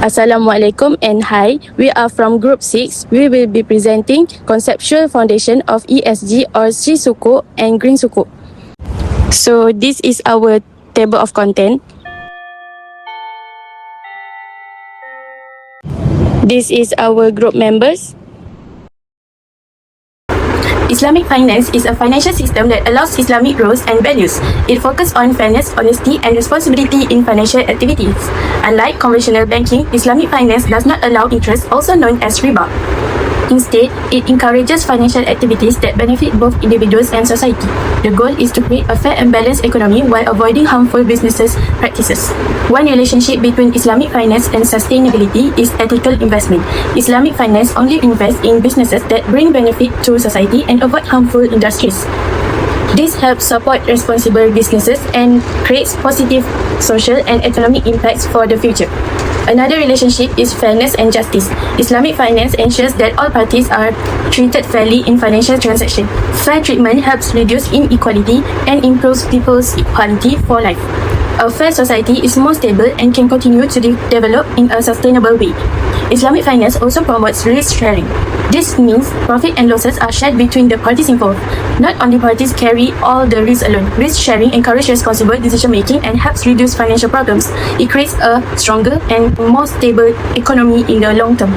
Assalamualaikum and hi. We are from Group 6. We will be presenting Conceptual Foundation of ESG or Sri Suku and Green Suku. So this is our table of content. This is our group members. Islamic finance is a financial system that allows Islamic rules and values. It focuses on fairness, honesty, and responsibility in financial activities. Unlike conventional banking, Islamic finance does not allow interest, also known as riba. Instead, it encourages financial activities that benefit both individuals and society. The goal is to create a fair and balanced economy while avoiding harmful business practices. One relationship between Islamic finance and sustainability is ethical investment. Islamic finance only invests in businesses that bring benefit to society and avoid harmful industries. This helps support responsible businesses and creates positive social and economic impacts for the future. Another relationship is fairness and justice. Islamic finance ensures that all parties are treated fairly in financial transactions. Fair treatment helps reduce inequality and improves people's equality for life. A fair society is more stable and can continue to develop in a sustainable way. Islamic finance also promotes risk sharing. This means profit and losses are shared between the parties involved. Not only parties carry all the risks alone. Risk sharing encourages responsible decision making and helps reduce financial problems. It creates a stronger and more stable economy in the long term.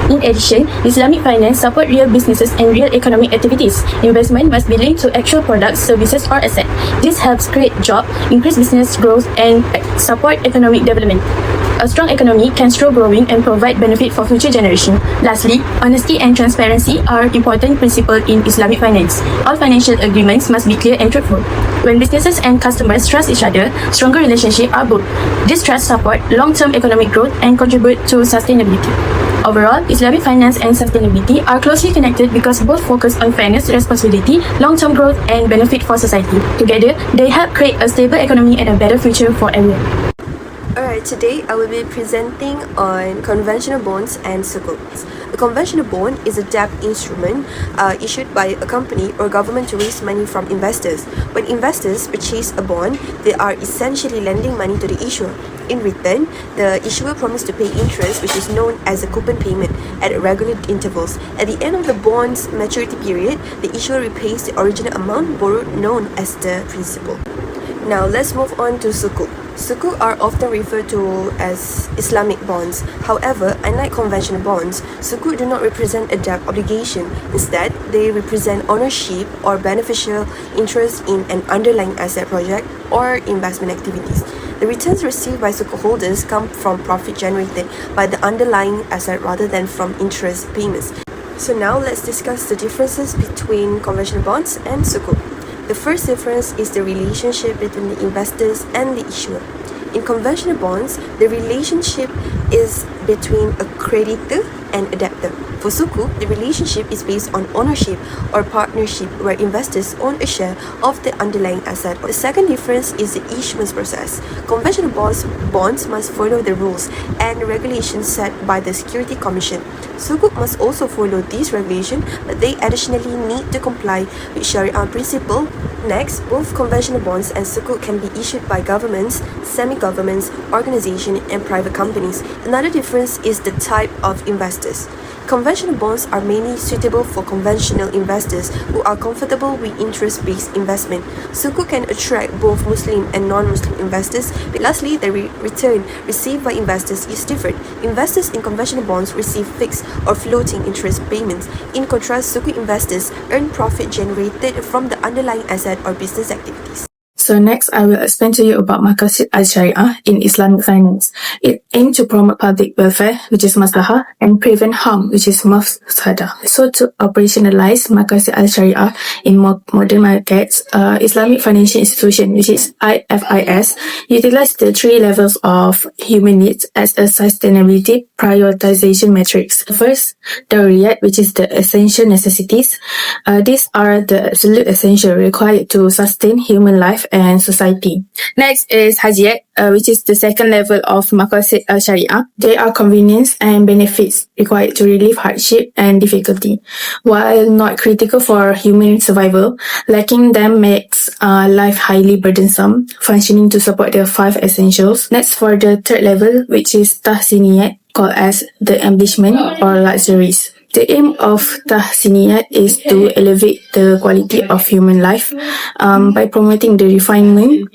In addition, Islamic finance supports real businesses and real economic activities. Investment must be linked to actual products, services, or assets. This helps create jobs, increase business growth, and support economic development. A strong economy can slow growing and provide benefit for future generations. Lastly, honesty and transparency are important principles in Islamic finance. All financial agreements must be clear and truthful. When businesses and customers trust each other, stronger relationships are built. This trust supports long-term economic growth and contribute to sustainability. Overall, Islamic finance and sustainability are closely connected because both focus on fairness, responsibility, long-term growth, and benefit for society. Together, they help create a stable economy and a better future for everyone. Alright, today I will be presenting on conventional bonds and sukuks. A conventional bond is a debt instrument issued by a company or government to raise money from investors. When investors purchase a bond, they are essentially lending money to the issuer. In return, the issuer promised to pay interest, which is known as a coupon payment, at regular intervals. At the end of the bond's maturity period, the issuer repays the original amount borrowed, known as the principal. Now let's move on to sukuk. Sukuk are often referred to as Islamic bonds. However, unlike conventional bonds, sukuk do not represent a debt obligation. Instead, they represent ownership or beneficial interest in an underlying asset project or investment activities. The returns received by sukuk holders come from profit generated by the underlying asset rather than from interest payments. So now let's discuss the differences between conventional bonds and sukuk. The first difference is the relationship between the investors and the issuer. In conventional bonds, the relationship is between a creditor and a debtor. For sukuk, the relationship is based on ownership or partnership where investors own a share of the underlying asset. The second difference is the issuance process. Conventional bonds must follow the rules and regulations set by the Security Commission. Sukuk must also follow these regulations, but they additionally need to comply with Sharia principle. Next, both conventional bonds and sukuk can be issued by governments, semi-governments, organizations, and private companies. Another difference is the type of investors. Conventional bonds are mainly suitable for conventional investors who are comfortable with interest-based investment. Sukuk can attract both Muslim and non-Muslim investors, but lastly, the return received by investors is different. Investors in conventional bonds receive fixed or floating interest payments. In contrast, sukuk investors earn profit generated from the underlying asset or business activities. So next, I will explain to you about Maqasid al-Shari'ah in Islamic finance. It aims to promote public welfare, which is maslahah, and prevent harm, which is mafsadah. So to operationalize Maqasid al-Shari'ah in modern markets, Islamic financial institution, which is IFIS, utilize the three levels of human needs as a sustainability prioritization matrix. First, daruriyat, which is the essential necessities. These are the absolute essential required to sustain human life and society. Next is hajiyat, which is the second level of Maqasid al-Shari'ah. They are convenience and benefits required to relieve hardship and difficulty. While not critical for human survival, lacking them makes life highly burdensome, functioning to support the five essentials. Next, for the third level, which is tahsiniyat, called as the embellishment or luxuries. The aim of tahsiniyat is to elevate the quality of human life by promoting the refinement,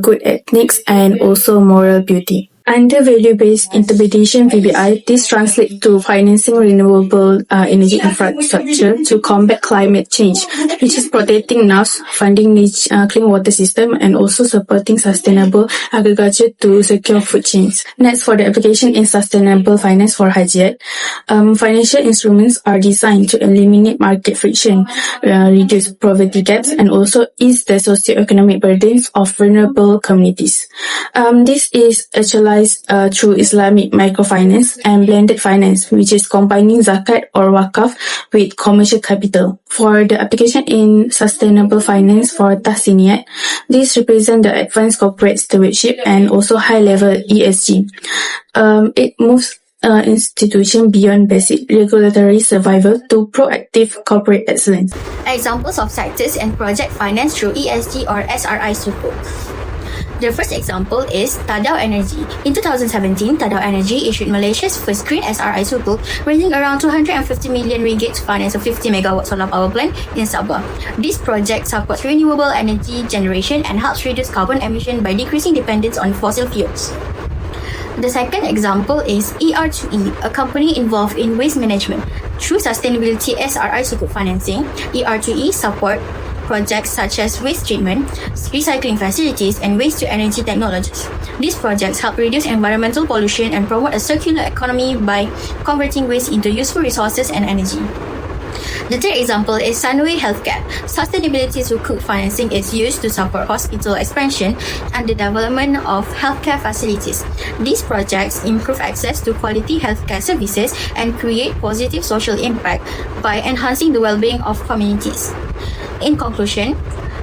good ethics, and also moral beauty. Under value-based interpretation (VBI), this translates to financing renewable energy infrastructure to combat climate change, which is protecting NAFs, funding clean water system, and also supporting sustainable agriculture to secure food chains. Next, for the application in sustainable finance for Hajiat, financial instruments are designed to eliminate market friction, reduce poverty gaps, and also ease the socio-economic burdens of vulnerable communities. This is actualized through Islamic microfinance and blended finance, which is combining zakat or wakaf with commercial capital. For the application in sustainable finance for tahsiniyat, this represents the advanced corporate stewardship and also high-level ESG. It moves institution beyond basic regulatory survival to proactive corporate excellence. Examples of sectors and project finance through ESG or SRI Sukuk. The first example is Tadau Energy. In 2017, Tadau Energy issued Malaysia's first green SRI Sukuk, raising around 250 million ringgit to finance a 50 megawatt solar power plant in Sabah. This project supports renewable energy generation and helps reduce carbon emission by decreasing dependence on fossil fuels. The second example is ER2E, a company involved in waste management. Through sustainability SRI Sukuk financing, ER2E support projects such as waste treatment, recycling facilities, and waste-to-energy technologies. These projects help reduce environmental pollution and promote a circular economy by converting waste into useful resources and energy. The third example is Sunway Healthcare. Sustainability Sukuk financing is used to support hospital expansion and the development of healthcare facilities. These projects improve access to quality healthcare services and create positive social impact by enhancing the well-being of communities. In conclusion,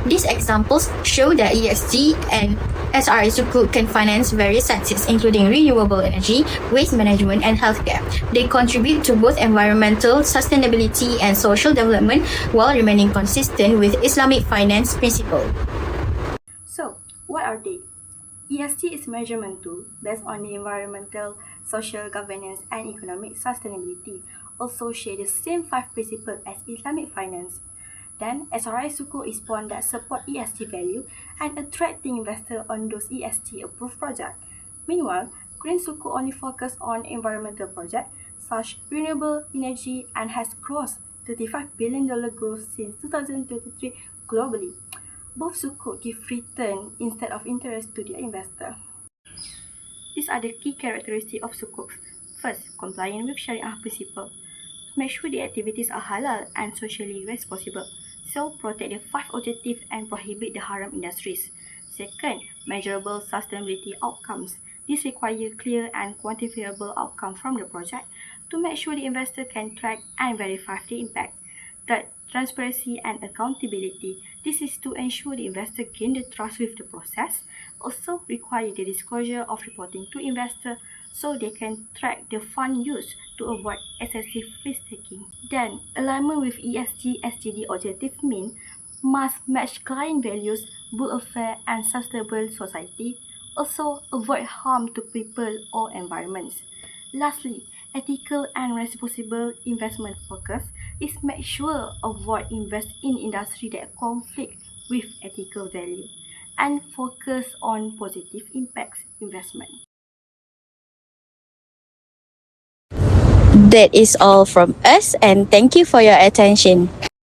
these examples show that ESG and SRI Sukuk can finance various sectors including renewable energy, waste management, and healthcare. They contribute to both environmental sustainability and social development while remaining consistent with Islamic finance principles. So, what are they? ESG is a measurement tool based on the environmental, social governance, and economic sustainability, also share the same 5 principles as Islamic finance. Then, SRI Sukuk is bond that support ESG value and attracting investors on those ESG approved projects. Meanwhile, Green Sukuk only focus on environmental projects such renewable energy and has crossed $35 billion growth since 2023 globally. Both Sukuk give return instead of interest to their investor. These are the key characteristics of Sukuk. First, compliant with Sharia principle. Make sure the activities are halal and socially responsible. So, protect the 5 objectives and prohibit the haram industries. Second, measurable sustainability outcomes. This requires clear and quantifiable outcomes from the project to make sure the investor can track and verify the impact. Third, transparency and accountability. This is to ensure the investor gain the trust with the process. Also, require the disclosure of reporting to investor so they can track the fund used to avoid excessive risk-taking. Then, alignment with ESG SGD objective mean must match client values, build a fair and sustainable society. Also, avoid harm to people or environments. Lastly, ethical and responsible investment focus is make sure avoid invest in industry that conflict with ethical value and focus on positive impacts investment. That is all from us, and thank you for your attention.